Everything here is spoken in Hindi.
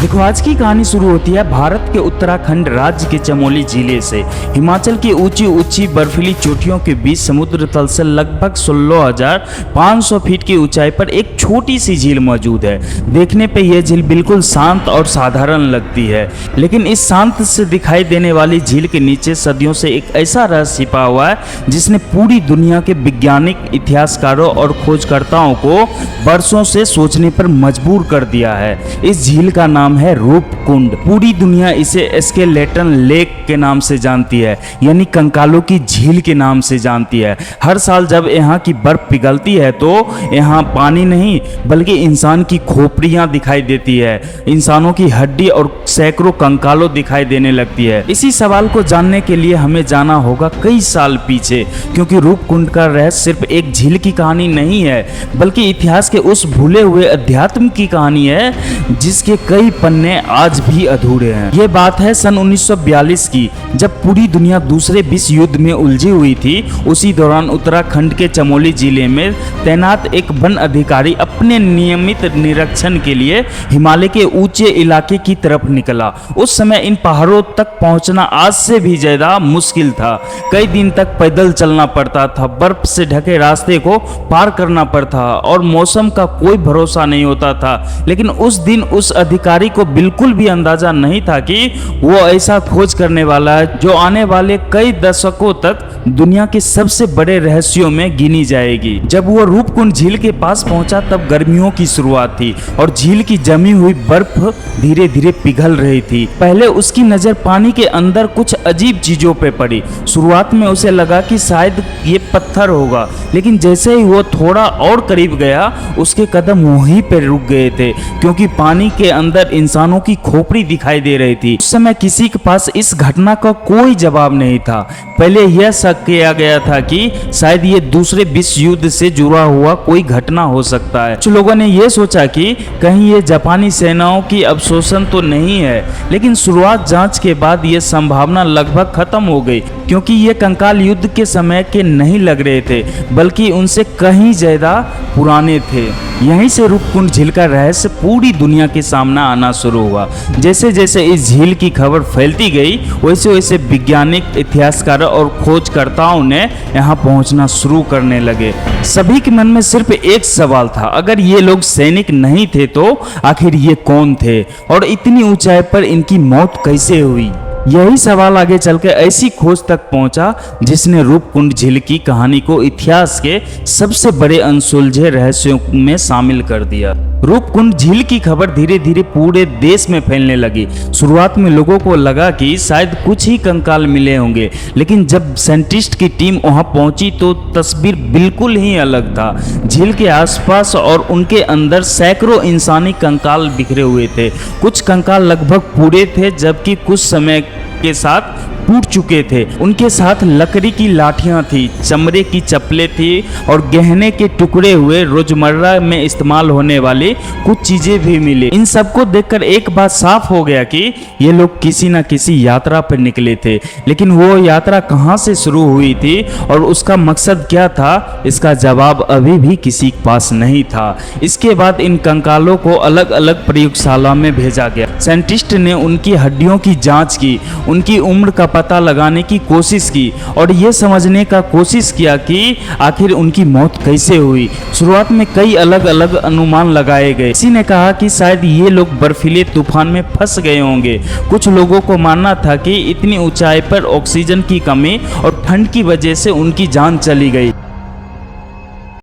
देखो, आज की कहानी शुरू होती है भारत के उत्तराखंड राज्य के चमोली जिले से। हिमाचल की ऊंची ऊंची बर्फीली चोटियों के बीच समुद्र तल से लगभग 16,500 फीट की ऊंचाई पर एक छोटी सी झील मौजूद है। देखने पे यह झील बिल्कुल शांत और साधारण लगती है, लेकिन इस शांत से दिखाई देने वाली झील के नीचे सदियों से एक ऐसा रहस्य छिपा हुआ है जिसने पूरी दुनिया के वैज्ञानिक, इतिहासकारों और खोजकर्ताओं को वर्षों से सोचने पर मजबूर कर दिया है। इस झील का नाम है रूपकुंड। पूरी दुनिया इसे स्केलेटन लेक के नाम से जानती है, यानी कंकालों की झील के नाम से जानती है। हर साल जब यहाँ की बर्फ पिघलती है तो यहाँ पानी नहीं बल्कि इंसान की खोपड़ियाँ दिखाई देती है, इंसानों की हड्डी और सैकड़ों कंकालों दिखाई देने लगती है। इसी सवाल को जानने के लिए हमें जाना होगा कई साल पीछे, क्योंकि रूपकुंड का रहस्य सिर्फ एक झील की कहानी नहीं है बल्कि इतिहास के उस भूले हुए अध्यात्म की कहानी है जिसके कई पन्ने आज भी अधूरे हैं। ये बात है सन 1942 की, जब पूरी दुनिया दूसरे विश्व युद्ध में उलझी हुई थी। उसी दौरान उत्तराखंड के चमोली जिले में तैनात एक वन अधिकारी अपने नियमित निरीक्षण के लिए हिमालय के ऊंचे इलाके की तरफ निकला। उस समय इन पहाड़ों तक पहुंचना आज से भी ज्यादा मुश्किल था। कई दिन तक पैदल चलना पड़ता था, बर्फ से ढके रास्ते को पार करना पड़ता और मौसम का कोई भरोसा नहीं होता था। लेकिन उस दिन उस अधिकारी को बिल्कुल भी अंदाजा नहीं था कि वो ऐसा खोज करने वाला है जो आने वाले कई दशकों तक दुनिया के सबसे बड़े रहस्यों में गिनी जाएगी। जब वो रूपकुंड झील के पास पहुंचा तब गर्मियों की शुरुआत थी और झील की जमी हुई बर्फ धीरे धीरे पिघल रही थी। पहले उसकी नजर पानी के अंदर कुछ अजीब चीजों पे पड़ी। शुरुआत में उसे लगा कि शायद ये पत्थर होगा, लेकिन जैसे ही वो थोड़ा और करीब गया उसके कदम वहीं पे रुक गए थे, क्योंकि पानी के अंदर इंसानों की खोपड़ी दिखाई दे रही थी। उस समय किसी के पास इस घटना का कोई जवाब नहीं था। पहले यह शक किया गया था कि शायद ये दूसरे विश्व युद्ध से जुड़ा हुआ कोई घटना हो सकता है। कुछ लोगों ने यह सोचा कि कहीं ये जापानी सेनाओं की अवशोषण तो नहीं है, लेकिन शुरुआत जांच के बाद यह संभावना लगभग खत्म हो गई, क्योंकि ये कंकाल युद्ध के समय के नहीं लग रहे थे बल्कि उनसे कहीं ज्यादा पुराने थे। यहीं से रूपकुंड झील का रहस्य पूरी दुनिया के सामने आना शुरू हुआ। जैसे जैसे इस झील की खबर फैलती गई वैसे वैसे वैज्ञानिक, इतिहासकार और खोजकर्ताओं ने यहाँ पहुँचना शुरू करने लगे। सभी के मन में सिर्फ एक सवाल था, अगर ये लोग सैनिक नहीं थे तो आखिर ये कौन थे और इतनी ऊंचाई पर इनकी मौत कैसे हुई। यही सवाल आगे चलकर ऐसी खोज तक पहुंचा जिसने रूपकुंड झील की कहानी को इतिहास के सबसे बड़े अनसुलझे रहस्यों में शामिल कर दिया। रूपकुंड झील की खबर धीरे धीरे पूरे देश में फैलने लगी। शुरुआत में लोगों को लगा कि शायद कुछ ही कंकाल मिले होंगे, लेकिन जब साइंटिस्ट की टीम वहां पहुंची तो तस्वीर बिल्कुल ही अलग था। झील के आसपास और उनके अंदर सैकड़ों इंसानी कंकाल बिखरे हुए थे। कुछ कंकाल लगभग पूरे थे जबकि कुछ समय के साथ टूट चुके थे। उनके साथ लकड़ी की लाठियां थी, चमड़े की चप्पलें थी और गहने के टुकड़े हुए रोजमर्रा में इस्तेमाल होने वाली कुछ चीजें भी मिली। इन सबको देखकर एक बात साफ हो गया कि ये लोग किसी न किसी यात्रा पर निकले थे, लेकिन वो यात्रा कहाँ से शुरू हुई थी और उसका मकसद क्या था, इसका जवाब अभी भी किसी के पास नहीं था। इसके बाद इन कंकालों को अलग अलग प्रयोगशाला में भेजा गया। साइंटिस्ट ने उनकी हड्डियों की जांच की, उनकी उम्र का पता लगाने की कोशिश की और यह समझने का कोशिश किया कि आखिर उनकी मौत कैसे हुई। शुरुआत में कई अलग अलग अनुमान लगाए गए। किसी ने कहा कि शायद ये लोग बर्फीले तूफान में फंस गए होंगे। कुछ लोगों को मानना था कि इतनी ऊंचाई पर ऑक्सीजन की कमी और ठंड की वजह से उनकी जान चली गई।